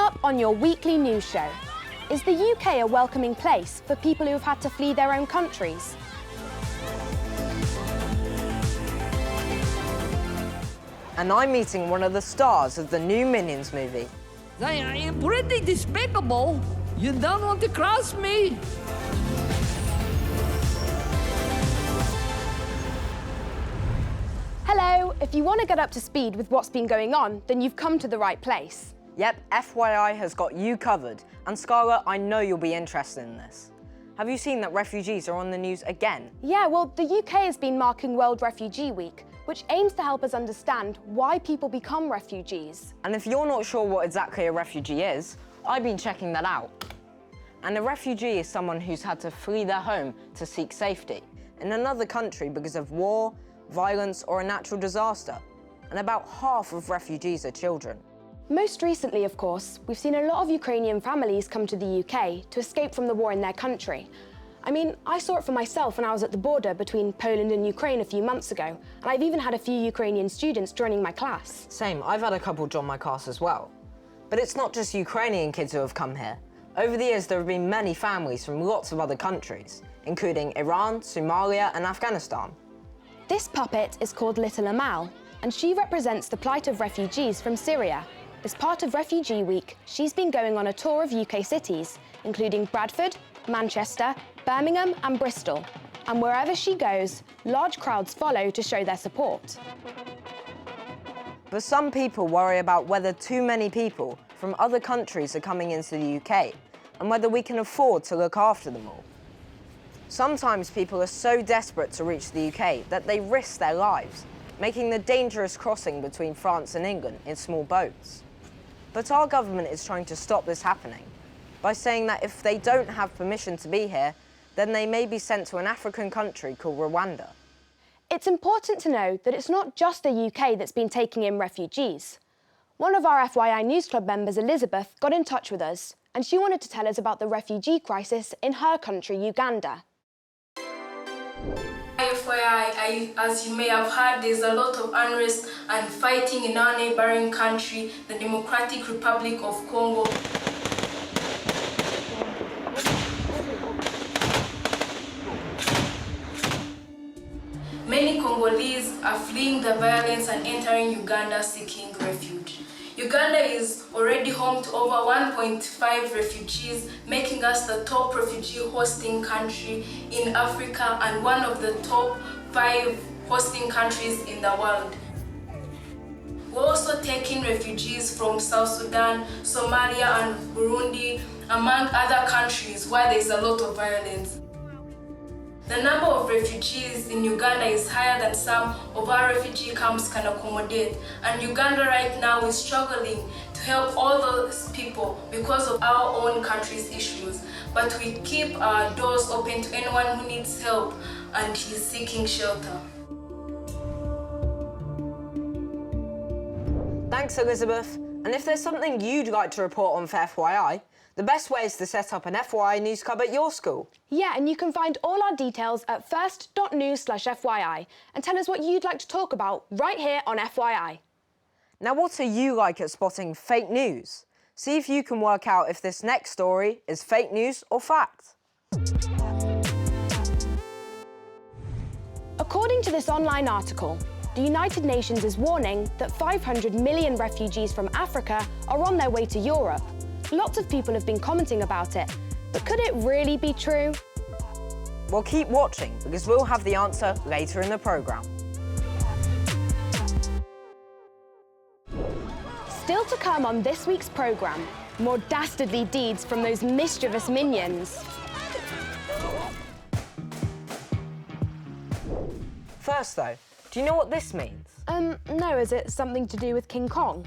up on your weekly news show. Is the UK a welcoming place for people who have had to flee their own countries? And I'm meeting one of the stars of the new Minions movie. I am pretty despicable. You don't want to cross me? Hello, if you want to get up to speed with what's been going on, then you've come to the right place. Yep, FYI has got you covered. And Scarlett, I know you'll be interested in this. Have you seen that refugees are on the news again? Yeah, well, the UK has been marking World Refugee Week, which aims to help us understand why people become refugees. And if you're not sure what exactly a refugee is, I've been checking that out. And a refugee is someone who's had to flee their home to seek safety in another country because of war, violence, or a natural disaster. And about half of refugees are children. Most recently, of course, we've seen a lot of Ukrainian families come to the UK to escape from the war in their country. I mean, I saw it for myself when I was at the border between Poland and Ukraine a few months ago, and I've even had a few Ukrainian students joining my class. Same, I've had a couple join my class as well. But it's not just Ukrainian kids who have come here. Over the years, there have been many families from lots of other countries, including Iran, Somalia, and Afghanistan. This puppet is called Little Amal, and she represents the plight of refugees from Syria. As part of Refugee Week, she's been going on a tour of UK cities, including Bradford, Manchester, Birmingham and Bristol. And wherever she goes, large crowds follow to show their support. But some people worry about whether too many people from other countries are coming into the UK and whether we can afford to look after them all. Sometimes people are so desperate to reach the UK that they risk their lives, making the dangerous crossing between France and England in small boats. But our government is trying to stop this happening by saying that if they don't have permission to be here, then they may be sent to an African country called Rwanda. It's important to know that it's not just the UK that's been taking in refugees. One of our FYI News Club members, Elizabeth, got in touch with us, and she wanted to tell us about the refugee crisis in her country, Uganda. FYI, as you may have heard, there's a lot of unrest and fighting in our neighboring country, the Democratic Republic of Congo. Many Congolese are fleeing the violence and entering Uganda seeking refuge. Uganda is already home to over 1.5 refugees, making us the top refugee hosting country in Africa and one of the top 5 hosting countries in the world. We're also taking refugees from South Sudan, Somalia and Burundi, among other countries where there's a lot of violence. The number of refugees in Uganda is higher than some of our refugee camps can accommodate, and Uganda right now is struggling to help all those people because of our own country's issues. But we keep our doors open to anyone who needs help and is seeking shelter. Thanks, Elizabeth. And if there's something you'd like to report on for FYI, the best way is to set up an FYI News Club at your school. Yeah, and you can find all our details at first.news/FYI and tell us what you'd like to talk about right here on FYI. Now, what are you like at spotting fake news? See if you can work out if this next story is fake news or fact. According to this online article, the United Nations is warning that 500 million refugees from Africa are on their way to Europe. Lots of people have been commenting about it, but could it really be true? Well, keep watching, because we'll have the answer later in the programme. Still to come on this week's programme, more dastardly deeds from those mischievous minions. First, though, do you know what this means? No, is it something to do with King Kong?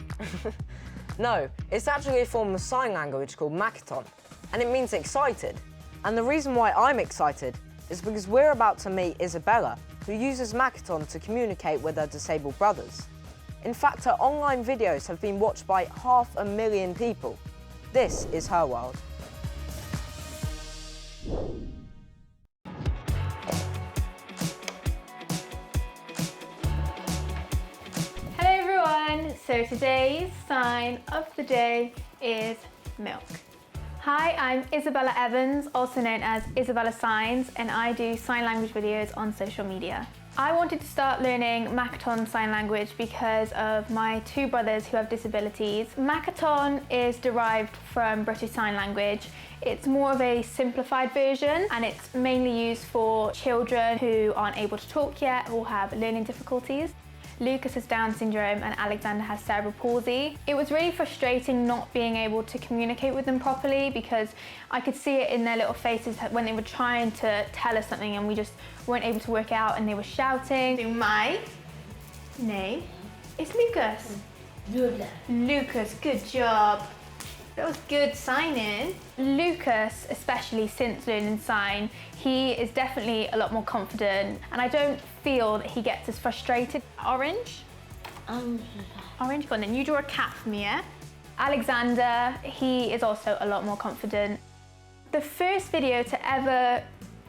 No, it's actually a form of sign language called Makaton, and it means excited. And the reason why I'm excited is because we're about to meet Isabella, who uses Makaton to communicate with her disabled brothers. In fact, her online videos have been watched by 500,000 people. This is her world. Hello everyone! So today's sign of the day is milk. Hi, I'm Isabella Evans, also known as Isabella Signs, and I do sign language videos on social media. I wanted to start learning Makaton Sign Language because of my two brothers who have disabilities. Makaton is derived from British Sign Language. It's more of a simplified version, and it's mainly used for children who aren't able to talk yet or have learning difficulties. Lucas has Down syndrome and Alexander has cerebral palsy. It was really frustrating not being able to communicate with them properly because I could see it in their little faces when they were trying to tell us something and we just weren't able to work it out, and they were shouting. My name is Lucas. Lucas, good job. That was good signing. Lucas, especially since learning sign, he is definitely a lot more confident, and I don't feel that he gets as frustrated. Orange? Orange, go on then. You draw a cat for me, yeah? Alexander, he is also a lot more confident. The first video to ever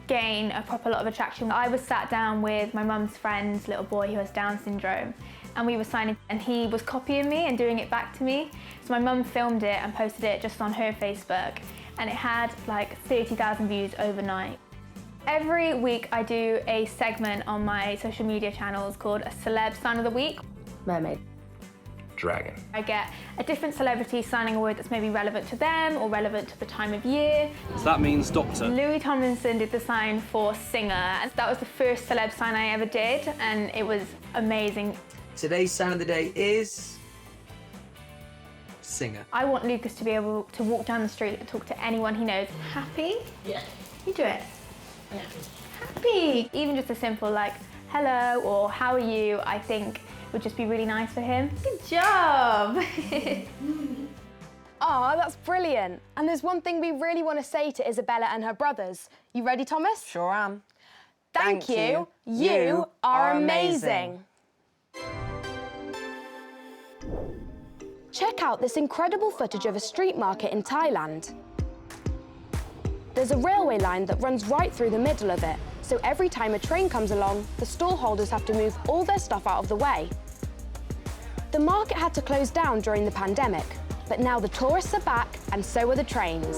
gain a proper lot of attraction, I was sat down with my mum's friend's little boy who has Down syndrome, and we were signing, and he was copying me and doing it back to me. So my mum filmed it and posted it just on her Facebook, and it had like 30,000 views overnight. Every week I do a segment on my social media channels called a Celeb Sign of the Week. Mermaid. Dragon. I get a different celebrity signing a word that's maybe relevant to them or relevant to the time of year. So that means doctor. Louis Tomlinson did the sign for singer, and that was the first celeb sign I ever did, and it was amazing. Today's sign of the day is singer. I want Lucas to be able to walk down the street and talk to anyone he knows. Happy? Yeah. You do it. Yeah. Happy. Even just a simple like, hello or how are you, I think would just be really nice for him. Good job. Oh, that's brilliant. And there's one thing we really want to say to Isabella and her brothers. You ready, Thomas? Sure am. Thank you. You are amazing. Check out this incredible footage of a street market in Thailand. There's a railway line that runs right through the middle of it, so every time a train comes along, the stall holders have to move all their stuff out of the way. The market had to close down during the pandemic, but now the tourists are back and so are the trains.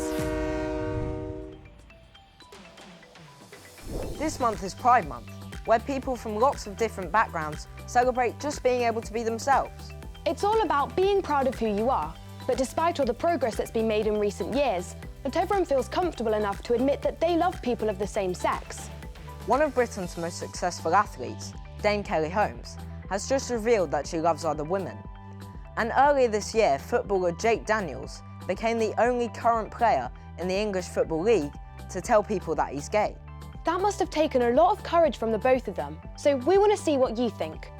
This month is Pride Month, where people from lots of different backgrounds celebrate just being able to be themselves. It's all about being proud of who you are, but despite all the progress that's been made in recent years, not everyone feels comfortable enough to admit that they love people of the same sex. One of Britain's most successful athletes, Dame Kelly Holmes, has just revealed that she loves other women. And earlier this year, footballer Jake Daniels became the only current player in the English Football League to tell people that he's gay. That must have taken a lot of courage from the both of them, so we want to see what you think.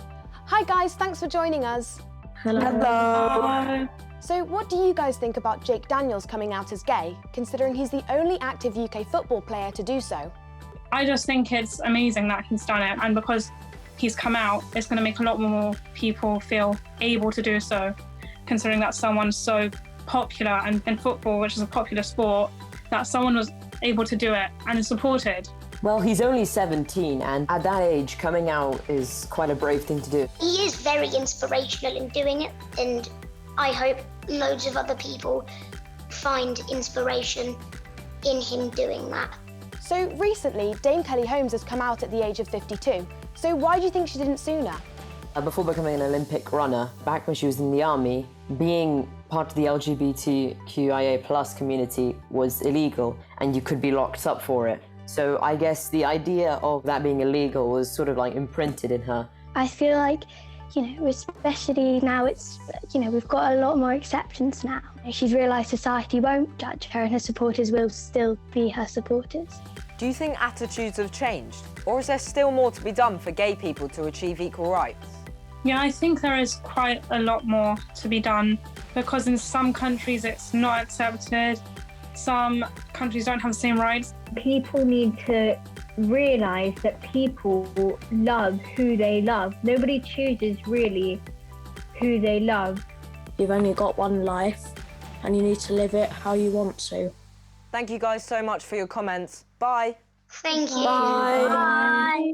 Hi guys, thanks for joining us. Hello. So what do you guys think about Jake Daniels coming out as gay, considering he's the only active UK football player to do so? I just think it's amazing that he's done it, and because he's come out, it's going to make a lot more people feel able to do so, considering that someone's so popular and in football, which is a popular sport, that someone was able to do it and is supported. Well, he's only 17, and at that age, coming out is quite a brave thing to do. He is very inspirational in doing it, and I hope loads of other people find inspiration in him doing that. So recently, Dame Kelly Holmes has come out at the age of 52. So why do you think she didn't sooner? Before becoming an Olympic runner, back when she was in the army, being part of the LGBTQIA+ community was illegal, and you could be locked up for it. So I guess the idea of that being illegal was sort of like imprinted in her. I feel like, especially now we've got a lot more acceptance now. She's realised society won't judge her and her supporters will still be her supporters. Do you think attitudes have changed? Or is there still more to be done for gay people to achieve equal rights? Yeah, I think there is quite a lot more to be done, because in some countries it's not accepted. Some countries don't have the same rights. People need to realise that people love who they love. Nobody chooses really who they love. You've only got one life and you need to live it how you want to. Thank you guys so much for your comments. Bye. Thank you. Bye. Bye.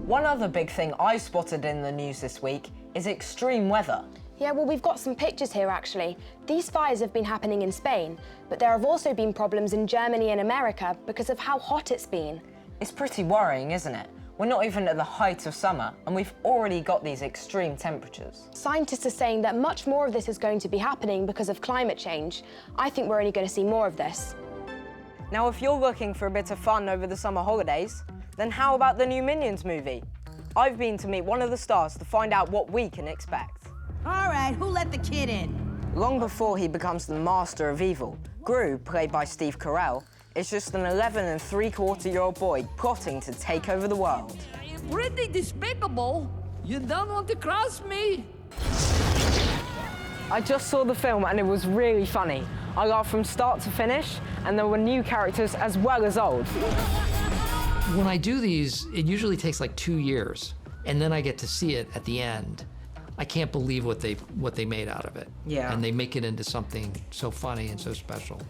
One other big thing I spotted in the news this week is extreme weather. Yeah, well, we've got some pictures here, actually. These fires have been happening in Spain, but there have also been problems in Germany and America because of how hot it's been. It's pretty worrying, isn't it? We're not even at the height of summer, and we've already got these extreme temperatures. Scientists are saying that much more of this is going to be happening because of climate change. I think we're only going to see more of this. Now, if you're looking for a bit of fun over the summer holidays, then how about the new Minions movie? I've been to meet one of the stars to find out what we can expect. All right, who let the kid in? Long before he becomes the master of evil, Gru, played by Steve Carell, is just an 11 3/4-year-old boy plotting to take over the world. Pretty despicable. You don't want to cross me? I just saw the film and it was really funny. I laughed from start to finish, and there were new characters as well as old. When I do these, it usually takes like 2 years, and then I get to see it at the end. I can't believe what they made out of it. Yeah. And they make it into something so funny and so special.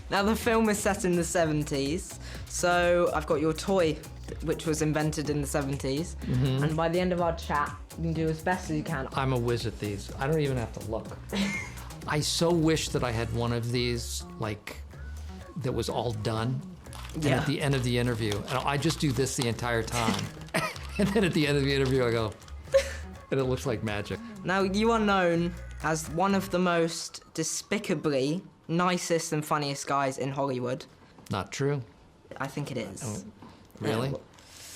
Now, the film is set in the 70s, so I've got your toy, which was invented in the 70s, and by the end of our chat, you can do as best as you can. I'm a whiz at these. I don't even have to look. I so wish that I had one of these, like, that was all done. And at the end of the interview, and I just do this the entire time. And then at the end of the interview, I go, and it looks like magic. Now, you are known as one of the most despicably nicest and funniest guys in Hollywood. Not true. I think it is. Oh, really?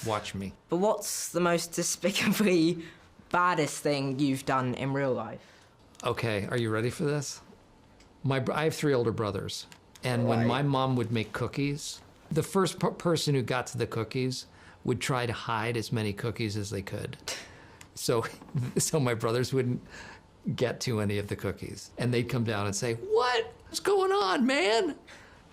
Watch me. But what's the most despicably baddest thing you've done in real life? Okay, are you ready for this? I have 3 older brothers, and when my mom would make cookies, the first person who got to the cookies would try to hide as many cookies as they could. So my brothers wouldn't get to any of the cookies, and they'd come down and say, "What's going on, man?"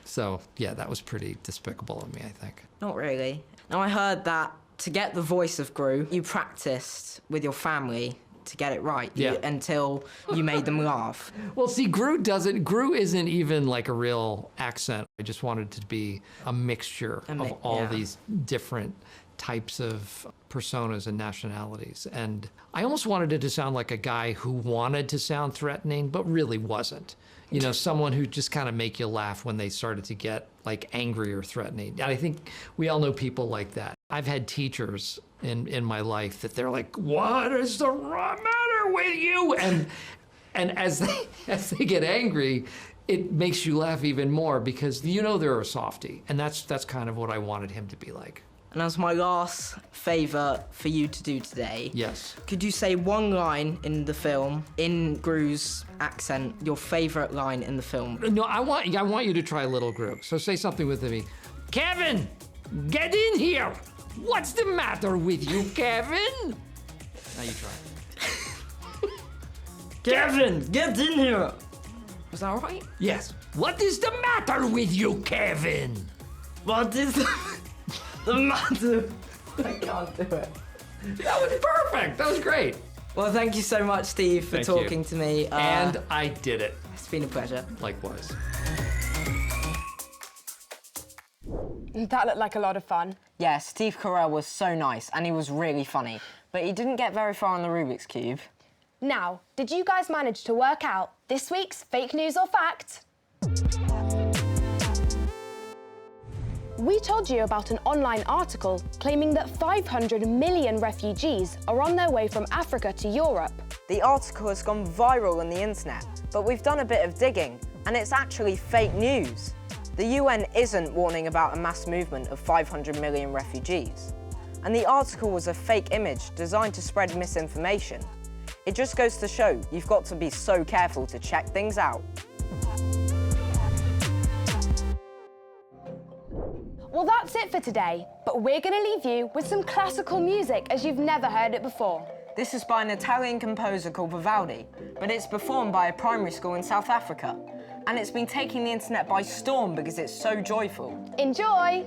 So yeah, that was pretty despicable of me, I think. Not really. Now, I heard that to get the voice of Gru, you practiced with your family to get it right until you made them laugh. Well, see, Gru isn't even like a real accent. I just wanted it to be a mixture of all these different types of personas and nationalities. And I almost wanted it to sound like a guy who wanted to sound threatening, but really wasn't. You know, someone who just kind of make you laugh when they started to get like angry or threatening. And I think we all know people like that. I've had teachers in my life that they're like, "What is the matter with you?" And as they get angry, it makes you laugh even more because you know they're a softie. And that's kind of what I wanted him to be like. And as my last favour for you to do today, yes, could you say one line in the film, in Gru's accent, your favourite line in the film? No, I want you to try Little Gru. So say something with me. "Kevin, get in here! What's the matter with you, Kevin?" Now you try. Kevin, get in here! Was that right? Yes. "What is the matter with you, Kevin?" What is the matter? I can't do it. That was perfect. That was great. Well, thank you so much, Steve, for talking to me. And I did it. It's been a pleasure. Likewise. That looked like a lot of fun. Yeah, Steve Carell was so nice, and he was really funny. But he didn't get very far on the Rubik's Cube. Now, did you guys manage to work out this week's fake news or fact? We told you about an online article claiming that 500 million refugees are on their way from Africa to Europe. The article has gone viral on the internet, but we've done a bit of digging, and it's actually fake news. The UN isn't warning about a mass movement of 500 million refugees. And the article was a fake image designed to spread misinformation. It just goes to show you've got to be so careful to check things out. Well, that's it for today, but we're going to leave you with some classical music as you've never heard it before. This is by an Italian composer called Vivaldi, but it's performed by a primary school in South Africa. And it's been taking the internet by storm because it's so joyful. Enjoy!